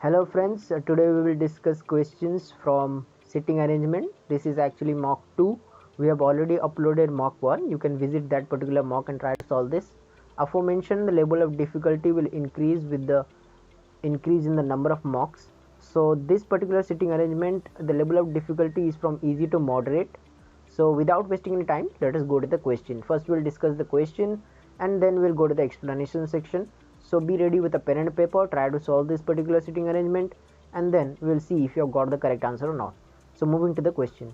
Hello friends, today we will discuss questions from sitting arrangement. This is actually mock 2. We have already uploaded mock 1. You can visit that particular mock and try to solve this. Aforementioned, the level of difficulty will increase with the increase in the number of mocks. So this particular sitting arrangement, the level of difficulty is from easy to moderate. So without wasting any time, let us go to the question. First we will discuss the question and then we'll go to the explanation section. So be ready with a pen and paper, try to solve this particular sitting arrangement and then we'll see if you have got the correct answer or not. So moving to the question.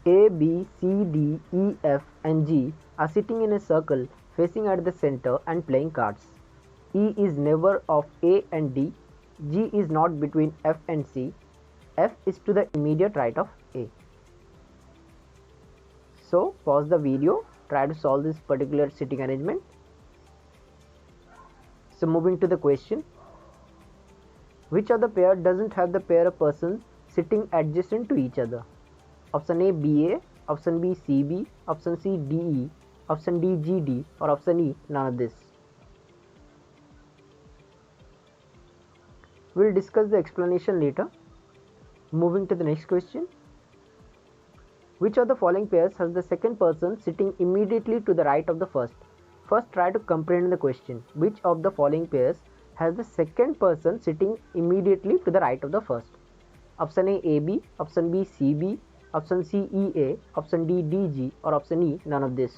A, B, C, D, E, F and G are sitting in a circle facing at the center and playing cards. E is neighbor of A and D. G is not between F and C. F is to the immediate right of A. So pause the video, try to solve this particular sitting arrangement. So moving to the question, which of the pair doesn't have the pair of persons sitting adjacent to each other? Option A BA, option B CB, option C DE, option D GD or option E none of this. We'll discuss the explanation later. Moving to the next question. Which of the following pairs has the second person sitting immediately to the right of the first? First try to comprehend the question. Which of the following pairs has the second person sitting immediately to the right of the first? Option A AB, option B CB, option C EA, option D DG or option E none of this.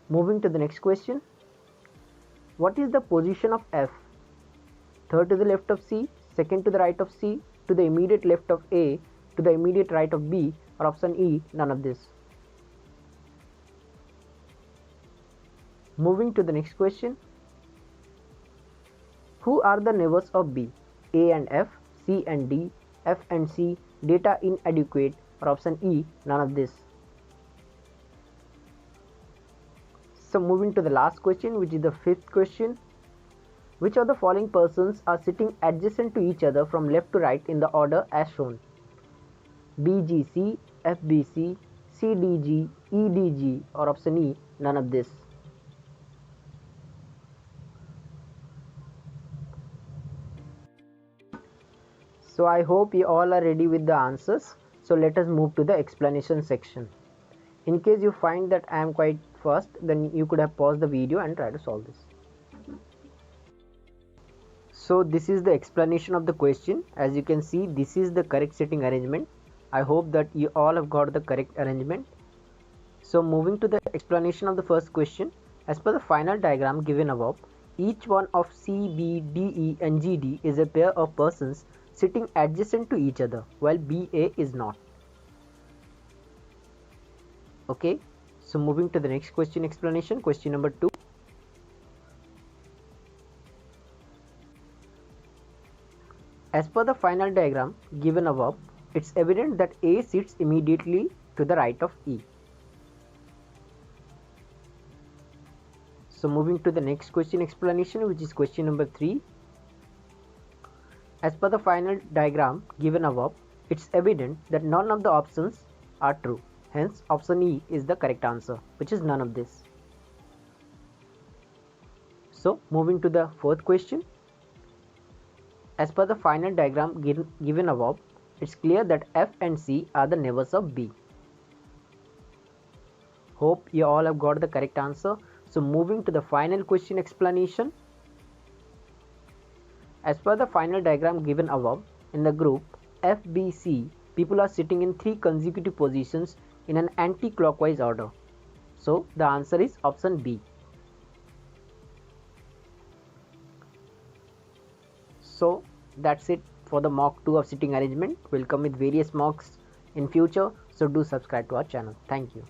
Moving to the next question. What is the position of F? Third to the left of C, second to the right of C, to the immediate left of A, to the immediate right of B or option E none of this. Moving to the next question. Who are the neighbors of B? A and F, C and D, F and C, data inadequate or option E none of this. So moving to the last question, which is the fifth question. Which of the following persons are sitting adjacent to each other from left to right in the order as shown? BGC, FBC, CDG, EDG or option E none of this. So I hope you all are ready with the answers. So let us move to the explanation section. In case you find that I am quite fast, then you could have paused the video and try to solve this. So this is the explanation of the question. As you can see, this is the correct sitting arrangement. I hope that you all have got the correct arrangement. So moving to the explanation of the first question. As per the final diagram given above, each one of C, B, D, E and GD is a pair of persons sitting adjacent to each other, while BA is not. Okay, so moving to the next question explanation, question number 2. As per the final diagram given above, it's evident that A sits immediately to the right of E. So moving to the next question explanation, which is question number 3. As per the final diagram given above, it's evident that none of the options are true. Hence, option E is the correct answer, which is none of this. So, moving to the fourth question. As per the final diagram given above, it's clear that F and C are the neighbors of B. Hope you all have got the correct answer. So, moving to the final question explanation. As per the final diagram given above, in the group FBC, people are sitting in 3 consecutive positions in an anti-clockwise order. So the answer is option B. So that's it for the mock 2 of sitting arrangement. We'll come with various mocks in future, so do subscribe to our channel. Thank you.